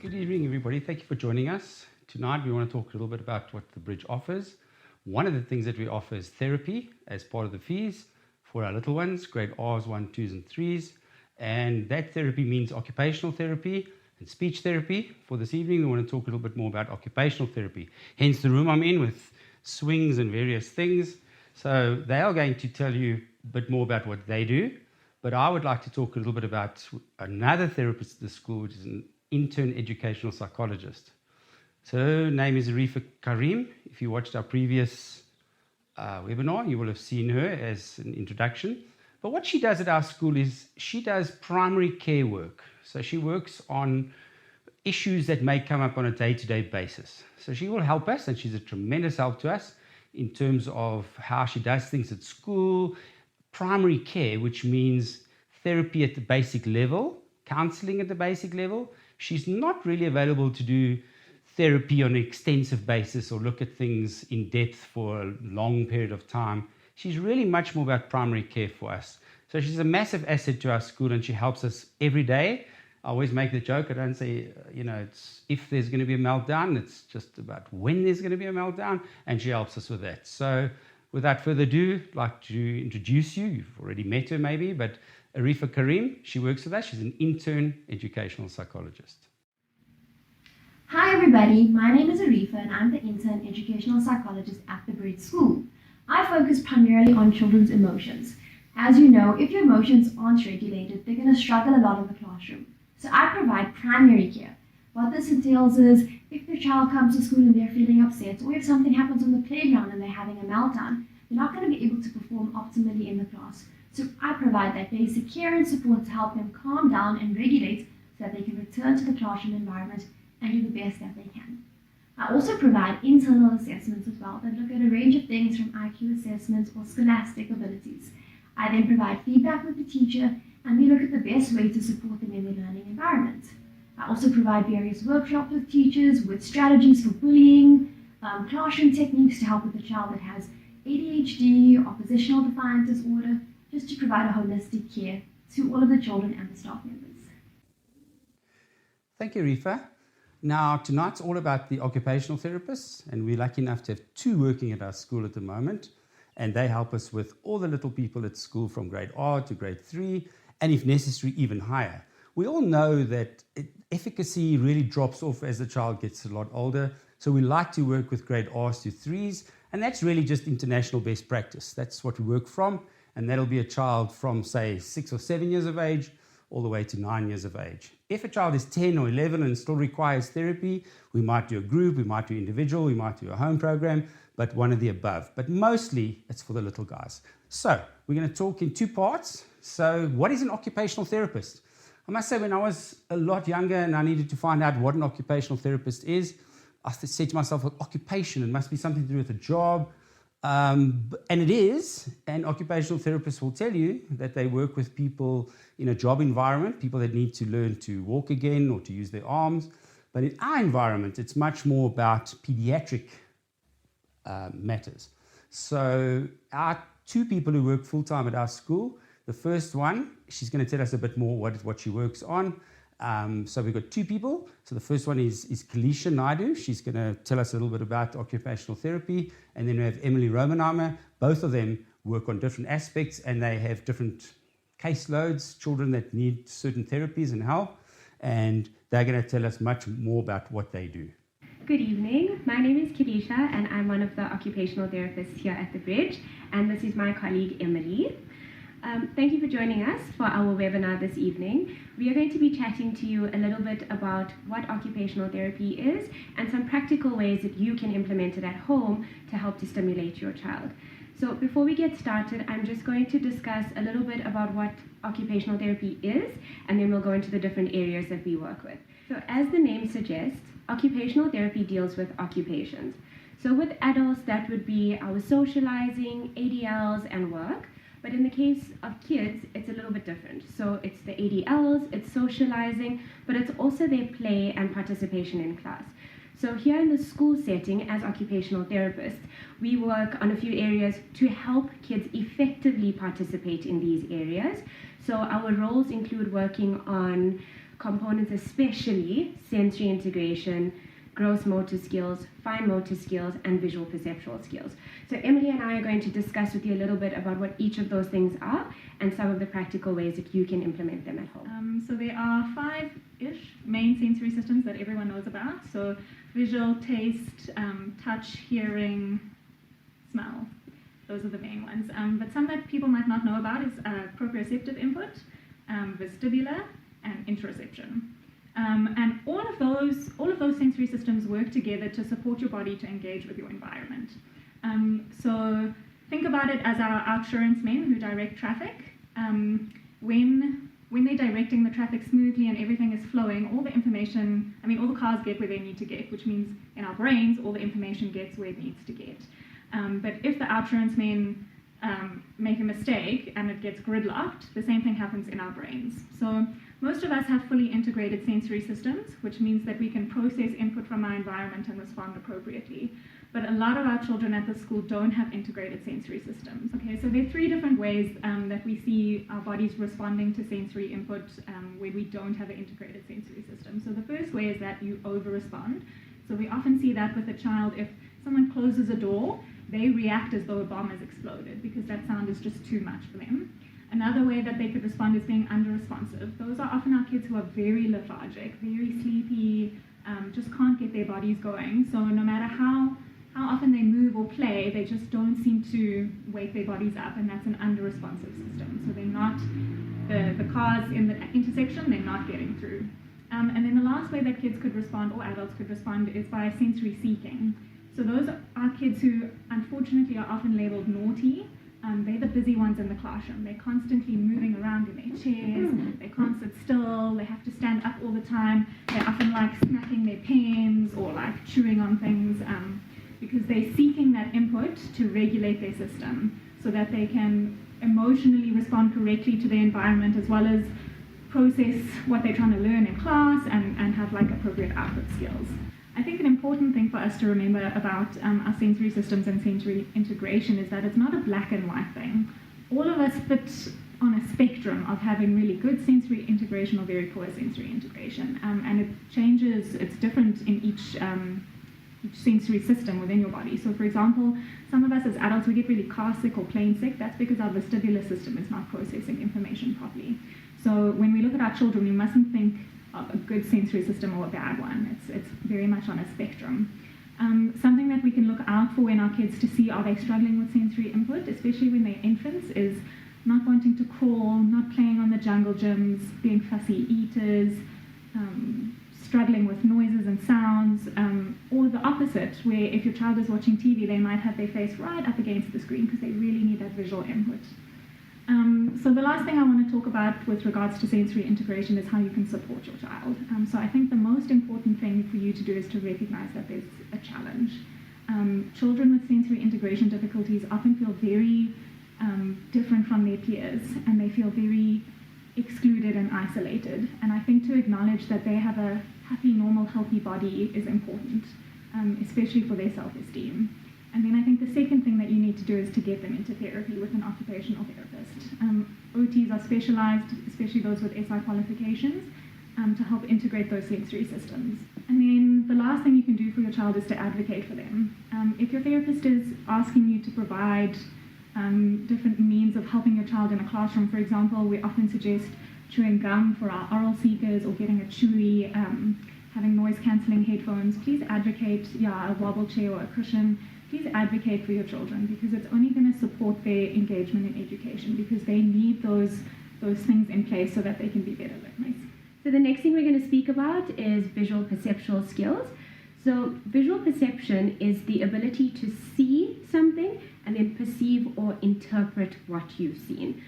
Good evening, everybody. Thank you for joining us. Tonight, we want to talk a little bit about what the Bridge offers. One of the things that we offer is therapy as part of the fees for our little ones, grade R's, 1, 2s, and 3s. And that therapy means occupational therapy and speech therapy. For this evening, we want to talk a little bit more about occupational therapy. Hence the room I'm in with swings and various things. So they are going to tell you a bit more about what they do. But I would like to talk a little bit about another therapist at the school, which is an intern educational psychologist. So her name is Arifa Karim. If you watched our previous webinar, you will have seen her as an introduction. But what she does at our school is she does primary care work. So she works on issues that may come up on a day-to-day basis. So she will help us, and she's a tremendous help to us in terms of how she does things at school. Primary care, which means therapy at the basic level, counseling at the basic level. She's not really available to do therapy on an extensive basis or look at things in depth for a long period of time. She's really much more about primary care for us. So she's a massive asset to our school, and she helps us every day. I always make the joke, I don't say, it's if there's going to be a meltdown, it's just about when there's going to be a meltdown, and she helps us with that. So without further ado, I'd like to introduce you. You've already met her maybe, but Arifa Karim, she works with us. She's an intern educational psychologist. Hi everybody, my name is Arifa and I'm the intern educational psychologist at the Bridge School. I focus primarily on children's emotions. As you know, if your emotions aren't regulated, they're going to struggle a lot in the classroom. So I provide primary care. What this entails is if the child comes to school and they're feeling upset, or if something happens on the playground and they're having a meltdown, they're not going to be able to perform optimally in the class. So I provide that basic care and support to help them calm down and regulate so that they can return to the classroom environment and do the best that they can. I also provide internal assessments as well that look at a range of things from IQ assessments or scholastic abilities. I then provide feedback with the teacher, and we look at the best way to support them in their learning environment. I also provide various workshops with teachers with strategies for bullying, classroom techniques to help with a child that has ADHD, oppositional defiant disorder, just to provide a holistic care to all of the children and the staff members. Thank you, Arifa. Now, tonight's all about the occupational therapists, and we're lucky enough to have 2 working at our school at the moment, and they help us with all the little people at school from grade R to grade 3, and if necessary, even higher. We all know that efficacy really drops off as the child gets a lot older, so we like to work with grade R's to 3s, and that's really just international best practice. That's what we work from, and that'll be a child from, say, 6 or 7 years of age, all the way to 9 years of age. If a child is 10 or 11 and still requires therapy, we might do a group, we might do individual, we might do a home program, but one of the above. But mostly, it's for the little guys. So, we're going to talk in 2 parts. So, what is an occupational therapist? I must say, when I was a lot younger and I needed to find out what an occupational therapist is, I said to myself, occupation, it must be something to do with a job. And it is, and occupational therapists will tell you that they work with people in a job environment, people that need to learn to walk again or to use their arms. But in our environment, it's much more about pediatric matters. So our 2 people who work full-time at our school, the first one, she's going to tell us a bit more what she works on. So we've got 2 people. So the first one is Kalisha Naidu. She's going to tell us a little bit about occupational therapy. And then we have Emily Romanheimer. Both of them work on different aspects, and they have different caseloads, children that need certain therapies and help. And they're going to tell us much more about what they do. Good evening. My name is Kalisha, and I'm one of the occupational therapists here at the Bridge. And this is my colleague, Emily. Thank you for joining us for our webinar this evening. We are going to be chatting to you a little bit about what occupational therapy is and some practical ways that you can implement it at home to help to stimulate your child. So before we get started, I'm just going to discuss a little bit about what occupational therapy is, and then we'll go into the different areas that we work with. So as the name suggests, occupational therapy deals with occupations. So with adults, that would be our socializing, ADLs, and work. But in the case of kids, it's a little bit different. So it's the ADLs, it's socializing, but it's also their play and participation in class. So here in the school setting, as occupational therapists, we work on a few areas to help kids effectively participate in these areas. So our roles include working on components, especially sensory integration, gross motor skills, fine motor skills, and visual perceptual skills. So Emily and I are going to discuss with you a little bit about what each of those things are and some of the practical ways that you can implement them at home. So there are 5-ish main sensory systems that everyone knows about. So visual, taste, touch, hearing, smell. Those are the main ones. But some that people might not know about is proprioceptive input, vestibular, and interoception. And all of those sensory systems work together to support your body to engage with your environment. So think about it as our outsurance men who direct traffic. When they're directing the traffic smoothly and everything is flowing, all the cars get where they need to get, which means in our brains, all the information gets where it needs to get. But if the outsurance men make a mistake and it gets gridlocked, the same thing happens in our brains. So most of us have fully integrated sensory systems, which means that we can process input from our environment and respond appropriately. But a lot of our children at the school don't have integrated sensory systems. Okay, so there are 3 different ways that we see our bodies responding to sensory input where we don't have an integrated sensory system. So the first way is that you over-respond. So we often see that with a child. If someone closes a door, they react as though a bomb has exploded because that sound is just too much for them. Another way that they could respond is being under-responsive. Those are often our kids who are very lethargic, very sleepy, just can't get their bodies going. So no matter how often they move or play, they just don't seem to wake their bodies up, and that's an under-responsive system. So they're not, the cars in the intersection, they're not getting through. And then the last way that kids could respond, or adults could respond, is by sensory seeking. So those are kids who, unfortunately, are often labeled naughty. They're the busy ones in the classroom. They're constantly moving around in their chairs. They can't sit still. They have to stand up all the time. They often like smacking their pens or like chewing on things because they're seeking that input to regulate their system so that they can emotionally respond correctly to their environment as well as process what they're trying to learn in class and have like appropriate output skills. I think an important thing for us to remember about our sensory systems and sensory integration is that it's not a black and white thing. All of us fit on a spectrum of having really good sensory integration or very poor sensory integration. And it changes, it's different in each sensory system within your body. So for example, some of us as adults, we get really car sick or plane sick. That's because our vestibular system is not processing information properly. So when we look at our children, we mustn't think of a good sensory system or a bad one. It's very much on a spectrum. Something that we can look out for in our kids to see are they struggling with sensory input, especially when they're infants, is not wanting to crawl, not playing on the jungle gyms, being fussy eaters, struggling with noises and sounds, or the opposite, where if your child is watching TV, they might have their face right up against the screen because they really need that visual input. So the last thing I want to talk about with regards to sensory integration is how you can support your child. So I think the most important thing for you to do is to recognize that there's a challenge. Children with sensory integration difficulties often feel very different from their peers, and they feel very excluded and isolated. And I think to acknowledge that they have a happy, normal, healthy body is important, especially for their self-esteem. And then I think the second thing that you need to do is to get them into therapy with an occupational therapist. OTs are specialized, especially those with SI qualifications, to help integrate those sensory systems. And then the last thing you can do for your child is to advocate for them. If your therapist is asking you to provide different means of helping your child in a classroom, for example, we often suggest chewing gum for our oral seekers or getting a chewy, having noise-cancelling headphones. Please advocate, a wobble chair or a cushion. Please advocate for your children because it's only going to support their engagement in education because they need those things in place so that they can be better learners. So the next thing we're going to speak about is visual perceptual skills. So visual perception is the ability to see something and then perceive or interpret what you've seen.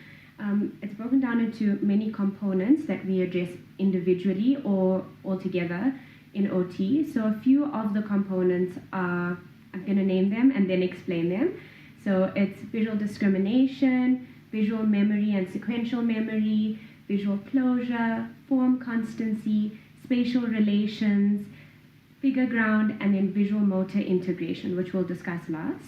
It's broken down into many components that we address individually or altogether in OT. So a few of the components are, I'm going to name them and then explain them. So it's visual discrimination, visual memory and sequential memory, visual closure, form constancy, spatial relations, figure ground, and then visual motor integration, which we'll discuss last.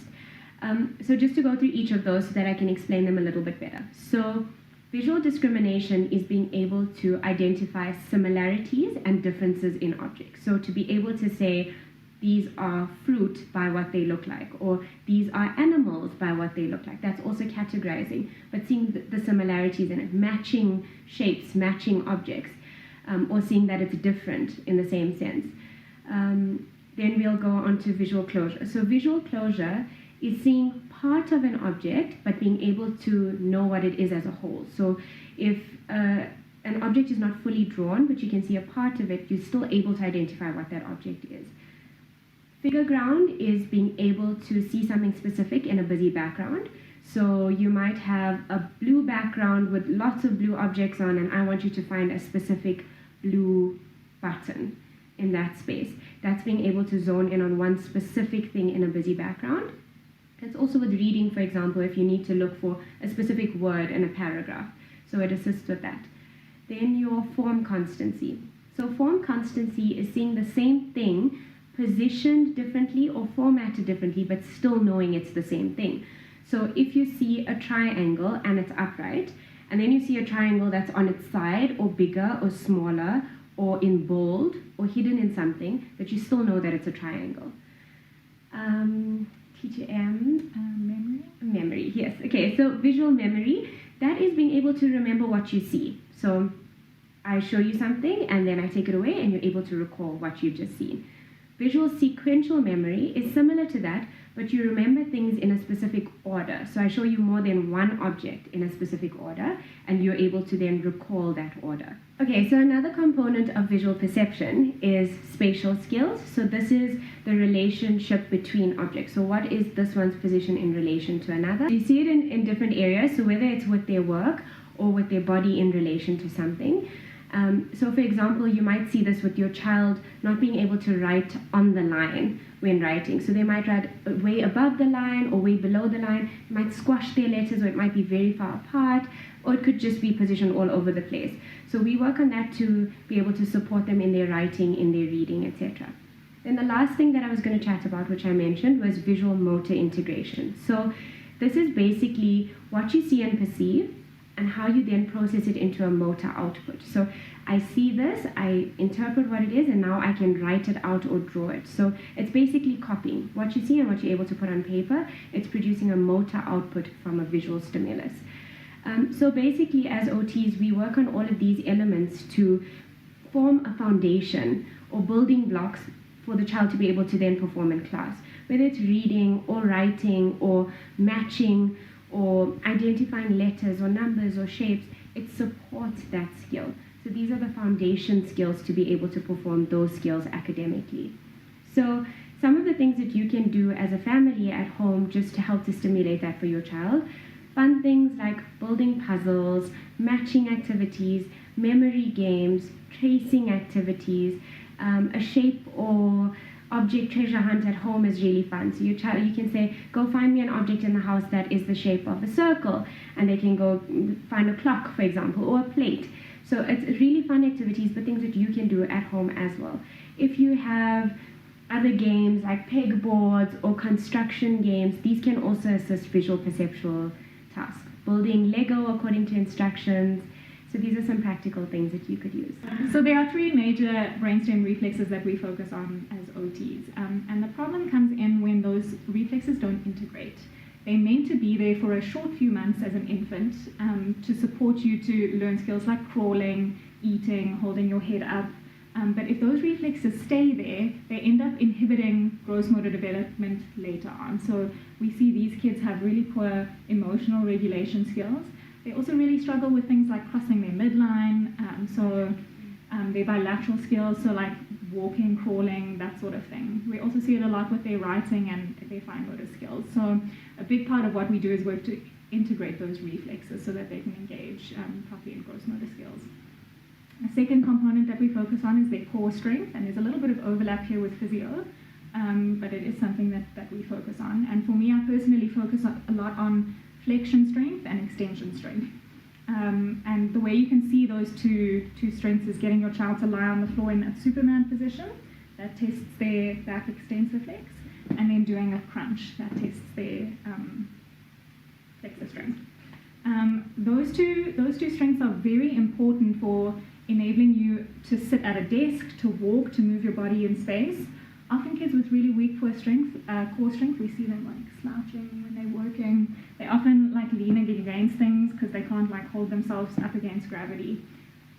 So just to go through each of those so that I can explain them a little bit better. So Visual discrimination is being able to identify similarities and differences in objects. So to be able to say, these are fruit by what they look like, or these are animals by what they look like. That's also categorizing, but seeing the similarities in it, matching shapes, matching objects, or seeing that it's different in the same sense. Then we'll go on to visual closure. So visual closure is seeing part of an object, but being able to know what it is as a whole. So if an object is not fully drawn, but you can see a part of it, you're still able to identify what that object is. Figure ground is being able to see something specific in a busy background. So you might have a blue background with lots of blue objects on, and I want you to find a specific blue button in that space. That's being able to zone in on one specific thing in a busy background. It's also with reading, for example, if you need to look for a specific word in a paragraph. So it assists with that. Then your form constancy. So form constancy is seeing the same thing positioned differently or formatted differently, but still knowing it's the same thing. So if you see a triangle and it's upright, and then you see a triangle that's on its side or bigger or smaller or in bold or hidden in something, but you still know that it's a triangle. T2M, memory? Memory, yes. Okay, so visual memory, that is being able to remember what you see. So I show you something and then I take it away and you're able to recall what you've just seen. Visual sequential memory is similar to that, but you remember things in a specific order. So I show you more than one object in a specific order, and you're able to then recall that order. Okay, so another component of visual perception is spatial skills. So this is the relationship between objects. So what is this one's position in relation to another? You see it in different areas, so whether it's with their work or with their body in relation to something. So for example, you might see this with your child not being able to write on the line when writing. So they might write way above the line or way below the line. It might squash their letters, or it might be very far apart, or it could just be positioned all over the place. So we work on that to be able to support them in their writing, in their reading, etc. Then the last thing that I was going to chat about, which I mentioned, was visual motor integration. So this is basically what you see and perceive, and how you then process it into a motor output. So I see this, I interpret what it is, and now I can write it out or draw it. So it's basically copying what you see and what you're able to put on paper. It's producing a motor output from a visual stimulus. So basically, as OTs, we work on all of these elements to form a foundation or building blocks for the child to be able to then perform in class. Whether it's reading or writing or matching or identifying letters or numbers or shapes, it supports that skill. So these are the foundation skills to be able to perform those skills academically. So some of the things that you can do as a family at home just to help to stimulate that for your child: fun things like building puzzles, matching activities, memory games, tracing activities, a shape or object treasure hunt at home is really fun. So your child, you can say, go find me an object in the house that is the shape of a circle, and they can go find a clock, for example, or a plate. So it's really fun activities, but things that you can do at home as well. If you have other games like pegboards or construction games, these can also assist visual perceptual tasks. Building Lego according to instructions. So these are some practical things that you could use. So there are three major brainstem reflexes that we focus on as OTs. And the problem comes in when those reflexes don't integrate. They're meant to be there for a short few months as an infant to support you to learn skills like crawling, eating, holding your head up. But if those reflexes stay there, they end up inhibiting gross motor development later on. So we see these kids have really poor emotional regulation skills. They also really struggle with things like crossing their midline, their bilateral skills, so like walking, crawling, that sort of thing. We also see it a lot with their writing and their fine motor skills. So a big part of what we do is work to integrate those reflexes so that they can engage properly in gross motor skills. A second component that we focus on is their core strength, and there's a little bit of overlap here with physio, but it is something that we focus on. And for me, I personally focus a lot on flexion strength and extension strength. And the way you can see those two strengths is getting your child to lie on the floor in a Superman position. That tests their back extensor flex. And then doing a crunch. That tests their flexor strength. Those two strengths are very important for enabling you to sit at a desk, to walk, to move your body in space. Often kids with really weak core strength, we see them like slouching when they're working. They often like leaning against things because they can't like hold themselves up against gravity.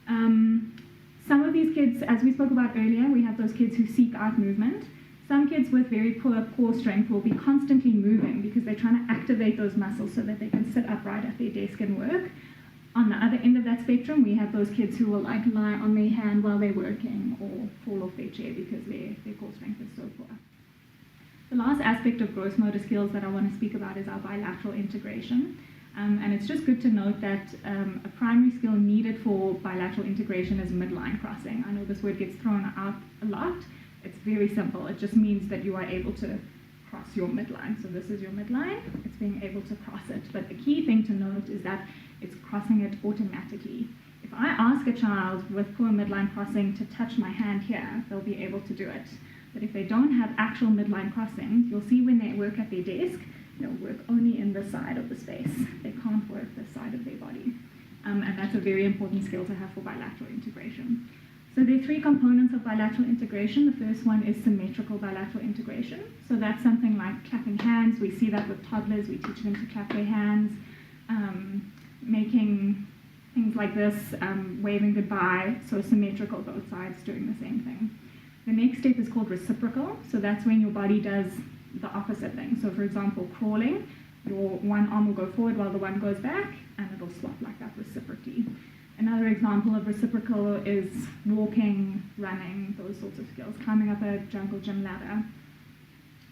Some of these kids, as we spoke about earlier, we have those kids who seek out movement. Some kids with very poor core strength will be constantly moving because they're trying to activate those muscles so that they can sit upright at their desk and work. On the other end of that spectrum, we have those kids who will like lie on their hand while they're working or fall off their chair because their core strength is so poor. The last aspect of gross motor skills that I want to speak about is our bilateral integration. And it's just good to note that a primary skill needed for bilateral integration is midline crossing. I know this word gets thrown out a lot. It's very simple. It just means that you are able to cross your midline. So this is your midline. It's being able to cross it. But the key thing to note is that it's crossing it automatically. If I ask a child with poor midline crossing to touch my hand here, they'll be able to do it. But if they don't have actual midline crossing, you'll see when they work at their desk, they'll work only in this side of the space. They can't work this side of their body. And that's a very important skill to have for bilateral integration. So there are three components of bilateral integration. The first one is symmetrical bilateral integration. So that's something like clapping hands. We see that with toddlers. We teach them to clap their hands. Making things like this, waving goodbye. So symmetrical, both sides doing the same thing. The next step is called reciprocal. So that's when your body does the opposite thing. So for example, crawling, your one arm will go forward while the one goes back, and it'll swap like that reciprocally. Another example of reciprocal is walking, running, those sorts of skills, climbing up a jungle gym ladder.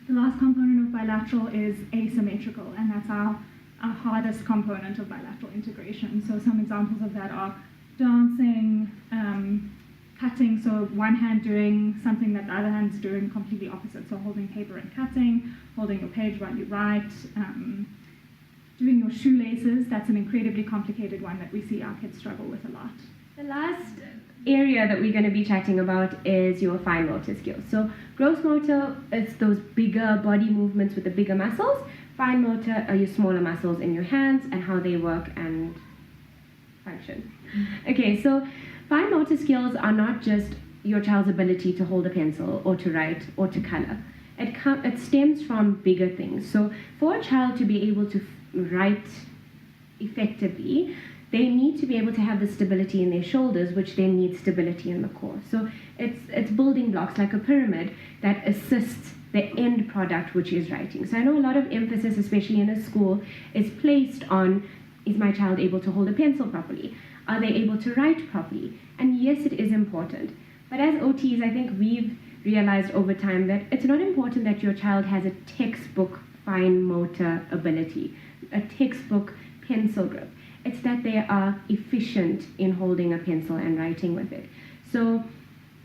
The last component of bilateral is asymmetrical, and that's our hardest component of bilateral integration. So some examples of that are dancing, cutting, so one hand doing something that the other hand's doing completely opposite, so holding paper and cutting, holding your page while you write, doing your shoelaces. That's an incredibly complicated one that we see our kids struggle with a lot. The last area that we're going to be chatting about is your fine motor skills. So gross motor is those bigger body movements with the bigger muscles. Fine motor are your smaller muscles in your hands and how they work and function. Okay, so fine motor skills are not just your child's ability to hold a pencil or to write or to color. It stems from bigger things. So for a child to be able to write effectively, they need to be able to have the stability in their shoulders, which then needs stability in the core. So it's building blocks like a pyramid that assists the end product, which is writing. So I know a lot of emphasis, especially in a school, is placed on, is my child able to hold a pencil properly? Are they able to write properly? And yes, it is important. But as OTs, I think we've realized over time that it's not important that your child has a textbook fine motor ability, a textbook pencil grip. It's that they are efficient in holding a pencil and writing with it. So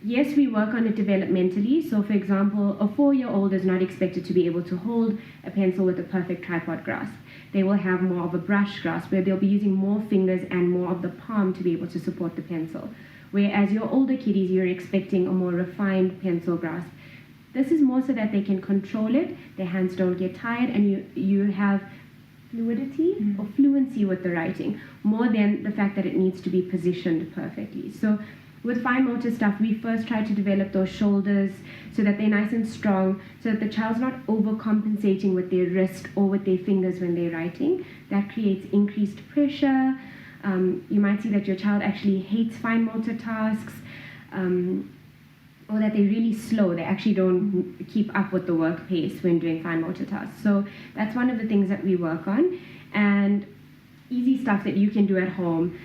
yes, we work on it developmentally. So for example, a 4-year-old is not expected to be able to hold a pencil with a perfect tripod grasp. They will have more of a brush grasp where they'll be using more fingers and more of the palm to be able to support the pencil. Whereas your older kiddies, you're expecting a more refined pencil grasp. This is more so that they can control it, their hands don't get tired, and you have fluidity or fluency with the writing, more than the fact that it needs to be positioned perfectly. So with fine motor stuff, we first try to develop those shoulders so that they're nice and strong, so that the child's not overcompensating with their wrist or with their fingers when they're writing. That creates increased pressure. You might see that your child actually hates fine motor tasks, or that they're really slow. They actually don't keep up with the work pace when doing fine motor tasks. So that's one of the things that we work on. And easy stuff that you can do at home.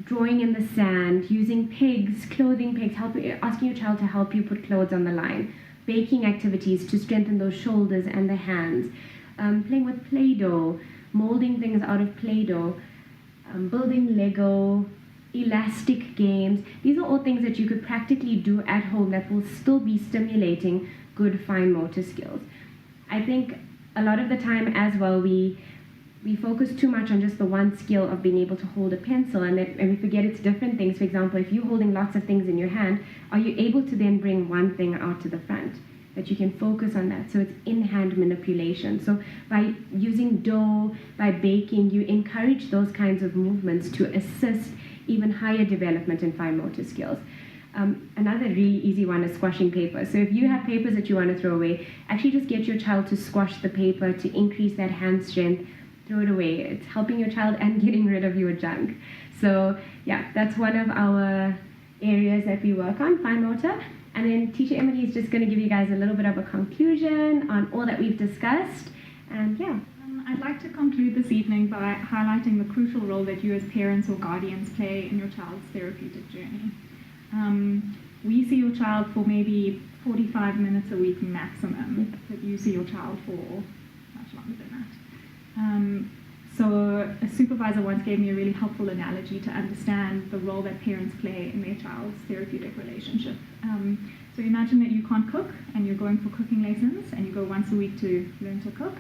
Drawing in the sand, using pegs, clothing pegs, asking your child to help you put clothes on the line, baking activities to strengthen those shoulders and the hands, playing with Play-Doh, molding things out of Play-Doh, building Lego, elastic games. These are all things that you could practically do at home that will still be stimulating good fine motor skills. I think a lot of the time as well, we focus too much on just the one skill of being able to hold a pencil, and we forget it's different things. For example, if you're holding lots of things in your hand, are you able to then bring one thing out to the front? that you can focus on that. So it's in-hand manipulation. So by using dough, by baking, you encourage those kinds of movements to assist even higher development in fine motor skills. Another really easy one is squashing paper. So if you have papers that you want to throw away, actually just get your child to squash the paper to increase that hand strength. Throw it away. It's helping your child and getting rid of your junk. So yeah, that's one of our areas that we work on, fine motor. And then teacher Emily is just going to give you guys a little bit of a conclusion on all that we've discussed. And yeah. I'd like to conclude this evening by highlighting the crucial role that you as parents or guardians play in your child's therapeutic journey. We see your child for maybe 45 minutes a week maximum, but you see your child for much longer than that. So a supervisor once gave me a really helpful analogy to understand the role that parents play in their child's therapeutic relationship. So imagine that you can't cook and you're going for cooking lessons and you go once a week to learn to cook.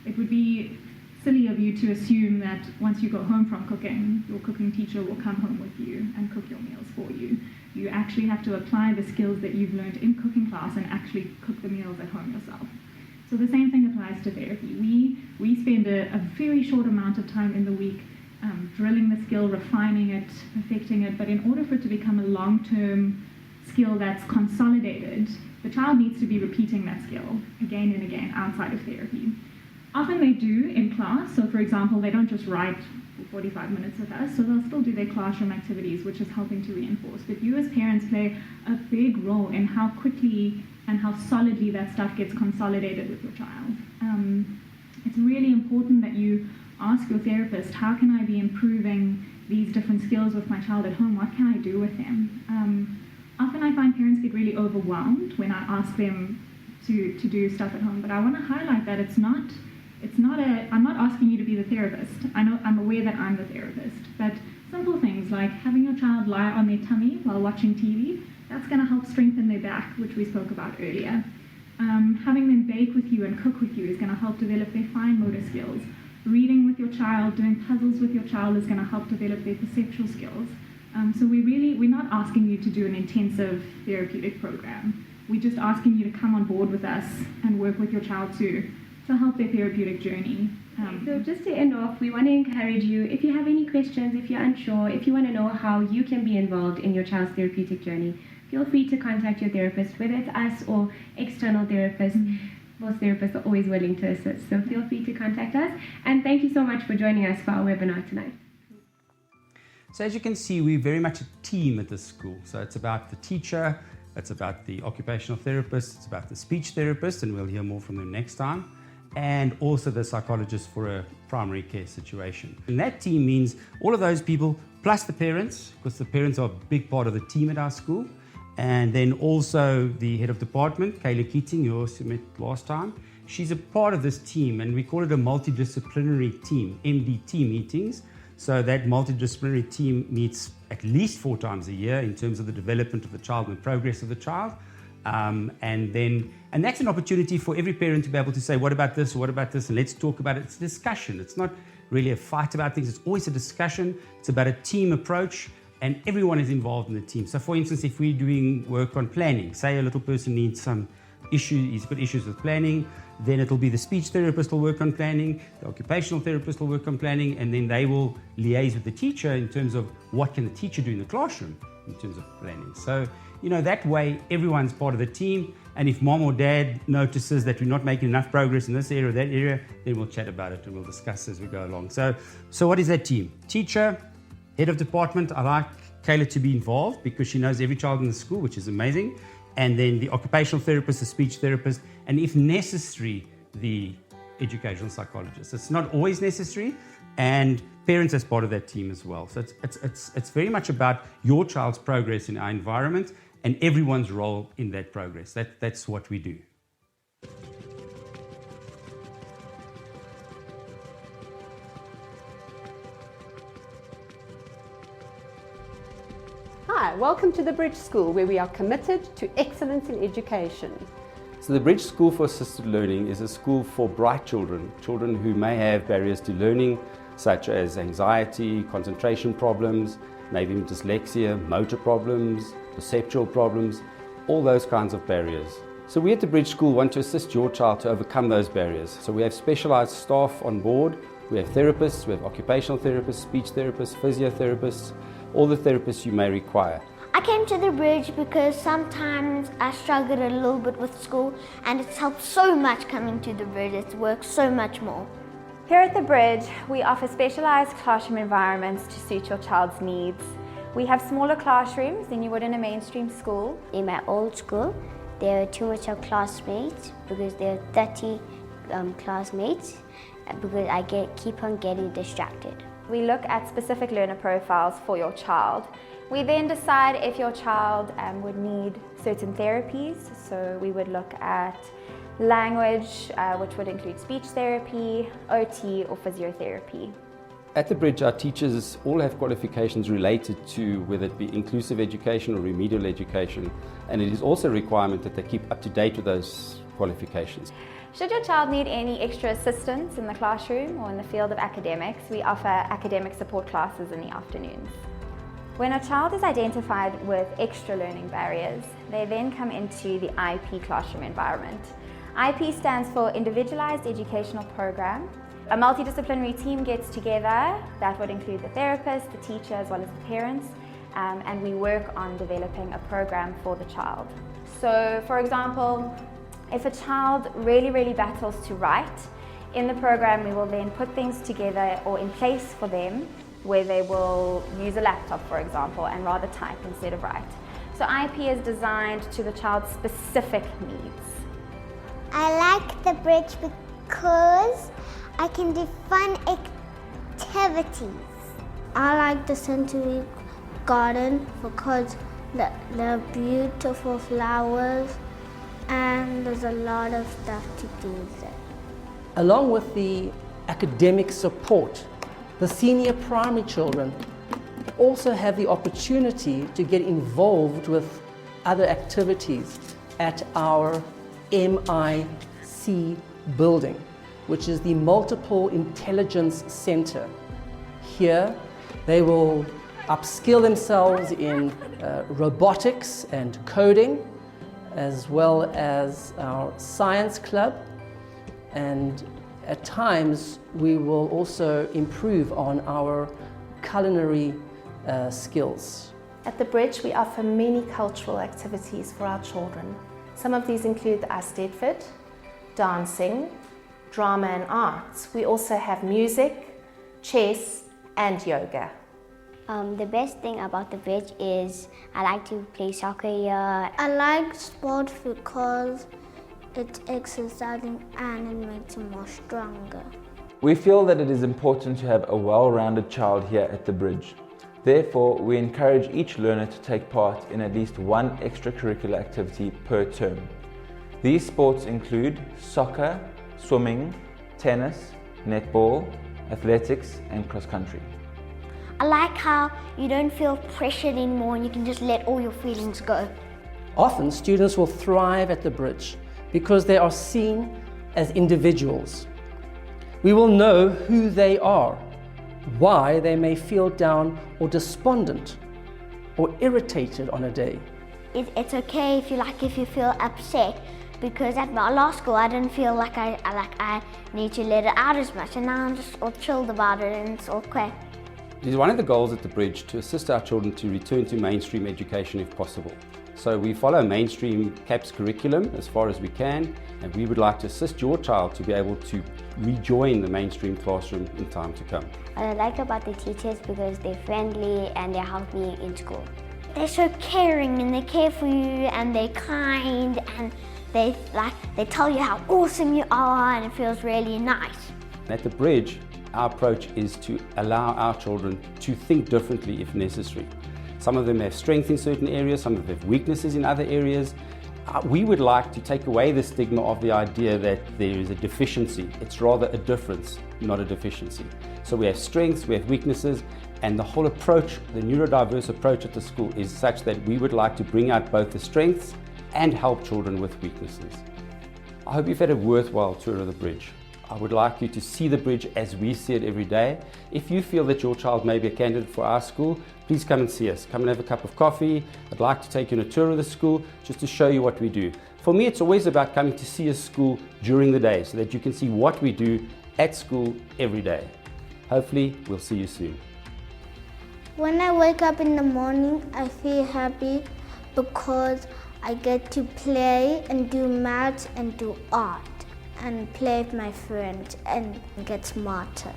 It would be silly of you to assume that once you go home from cooking, your cooking teacher will come home with you and cook your meals for you. You actually have to apply the skills that you've learned in cooking class and actually cook the meals at home yourself. So the same thing applies to therapy. We spend a very short amount of time in the week drilling the skill, refining it, perfecting it, but in order for it to become a long-term skill that's consolidated, the child needs to be repeating that skill again and again outside of therapy. Often they do in class, so for example, they don't just write for 45 minutes with us, so they'll still do their classroom activities, which is helping to reinforce. But you as parents play a big role in how quickly and how solidly that stuff gets consolidated with your child. It's really important that you ask your therapist, how can I be improving these different skills with my child at home? What can I do with them? Often I find parents get really overwhelmed when I ask them to do stuff at home, but I want to highlight that I'm not asking you to be the therapist. I'm aware that I'm the therapist, but simple things like having your child lie on their tummy while watching TV, that's going to help strengthen their back, which we spoke about earlier. Having them bake with you and cook with you is going to help develop their fine motor skills. Reading with your child, doing puzzles with your child is going to help develop their perceptual skills. So we're not asking you to do an intensive therapeutic program. We're just asking you to come on board with us and work with your child to help their therapeutic journey. So just to end off, we want to encourage you, if you have any questions, if you're unsure, if you want to know how you can be involved in your child's therapeutic journey, feel free to contact your therapist, whether it's us or external therapists. Most therapists are always willing to assist, so feel free to contact us. And thank you so much for joining us for our webinar tonight. So as you can see, we're very much a team at this school. So it's about the teacher, it's about the occupational therapist, it's about the speech therapist, and we'll hear more from them next time, and also the psychologist for a primary care situation. And that team means all of those people, plus the parents, because the parents are a big part of the team at our school, and then also the head of department, Kayla Keating, you also met last time. She's a part of this team, and we call it a multidisciplinary team, MDT meetings. So that multidisciplinary team meets at least 4 times a year in terms of the development of the child and the progress of the child. And that's an opportunity for every parent to be able to say, what about this, what about this, and let's talk about it. It's a discussion. It's not really a fight about things. It's always a discussion. It's about a team approach, and everyone is involved in the team. So for instance, if we're doing work on planning, say a little person needs some issue, he's got issues with planning, then it'll be the speech therapist will work on planning, the occupational therapist will work on planning, and then they will liaise with the teacher in terms of what can the teacher do in the classroom in terms of planning. So, that way everyone's part of the team, and if mom or dad notices that we're not making enough progress in this area or that area, then we'll chat about it and we'll discuss as we go along. So what is that team? Teacher, head of department. I like Kayla to be involved because she knows every child in the school, which is amazing. And then the occupational therapist, the speech therapist, and if necessary, the educational psychologist. It's not always necessary, and parents as part of that team as well. So it's very much about your child's progress in our environment and everyone's role in that progress. That's what we do. Hi, welcome to the Bridge School, where we are committed to excellence in education. So the Bridge School for Assisted Learning is a school for bright children, children who may have barriers to learning, such as anxiety, concentration problems, maybe dyslexia, motor problems, perceptual problems, all those kinds of barriers. So we at the Bridge School want to assist your child to overcome those barriers. So we have specialised staff on board, we have therapists, we have occupational therapists, speech therapists, physiotherapists, all the therapists you may require. I came to the Bridge because sometimes I struggled a little bit with school, and it's helped so much coming to the Bridge. It's worked so much more. Here at the Bridge, we offer specialised classroom environments to suit your child's needs. We have smaller classrooms than you would in a mainstream school. In my old school, there were too much of classmates because there are 30 classmates because I keep on getting distracted. We look at specific learner profiles for your child. We then decide if your child would need certain therapies. So we would look at language, which would include speech therapy, OT or physiotherapy. At the Bridge, our teachers all have qualifications related to whether it be inclusive education or remedial education, and it is also a requirement that they keep up to date with those qualifications. Should your child need any extra assistance in the classroom or in the field of academics, we offer academic support classes in the afternoons. When a child is identified with extra learning barriers, they then come into the IP classroom environment. IP stands for Individualized Educational Program. A multidisciplinary team gets together that would include the therapist, the teacher, as well as the parents, and we work on developing a program for the child. So, for example, if a child really battles to write, in the program we will then put things together or in place for them where they will use a laptop, for example, and rather type instead of write. So IP is designed to the child's specific needs. I like the Bridge because I can do fun activities. I like the Century Garden because they're beautiful flowers and there's a lot of stuff to do there. Along with the academic support, the senior primary children also have the opportunity to get involved with other activities at our MIC building, which is the Multiple Intelligence Center. Here, they will upskill themselves in robotics and coding, as well as our science club, and at times we will also improve on our culinary skills. At the Bridge, we offer many cultural activities for our children. Some of these include the Eisteddfod, dancing, drama and arts. We also have music, chess and yoga. The best thing about the Bridge is I like to play soccer here. I like sports because it's exercising and it makes you more stronger. We feel that it is important to have a well-rounded child here at the Bridge. Therefore, we encourage each learner to take part in at least one extracurricular activity per term. These sports include soccer, swimming, tennis, netball, athletics and cross-country. I like how you don't feel pressured anymore and you can just let all your feelings go. Often students will thrive at the Bridge because they are seen as individuals. We will know who they are, why they may feel down or despondent or irritated on a day. It's okay if you feel upset, because at my last school I didn't feel like I need to let it out as much, and now I'm just all chilled about it and it's all okay. It is one of the goals at the Bridge to assist our children to return to mainstream education if possible. So we follow mainstream CAPS curriculum as far as we can, and we would like to assist your child to be able to rejoin the mainstream classroom in time to come. What I like about the teachers because they're friendly and they help me in school. They're so caring and they care for you and they're kind and they tell you how awesome you are, and it feels really nice. At the Bridge, our approach is to allow our children to think differently if necessary. Some of them have strength in certain areas, some of them have weaknesses in other areas. We would like to take away the stigma of the idea that there is a deficiency. It's rather a difference, not a deficiency. So we have strengths, we have weaknesses, and the whole approach, the neurodiverse approach at the school is such that we would like to bring out both the strengths and help children with weaknesses. I hope you've had a worthwhile tour of the Bridge. I would like you to see the Bridge as we see it every day. If you feel that your child may be a candidate for our school, please come and see us. Come and have a cup of coffee. I'd like to take you on a tour of the school just to show you what we do. For me, it's always about coming to see a school during the day so that you can see what we do at school every day. Hopefully, we'll see you soon. When I wake up in the morning, I feel happy because I get to play and do maths and do art and play with my friends and get smarter.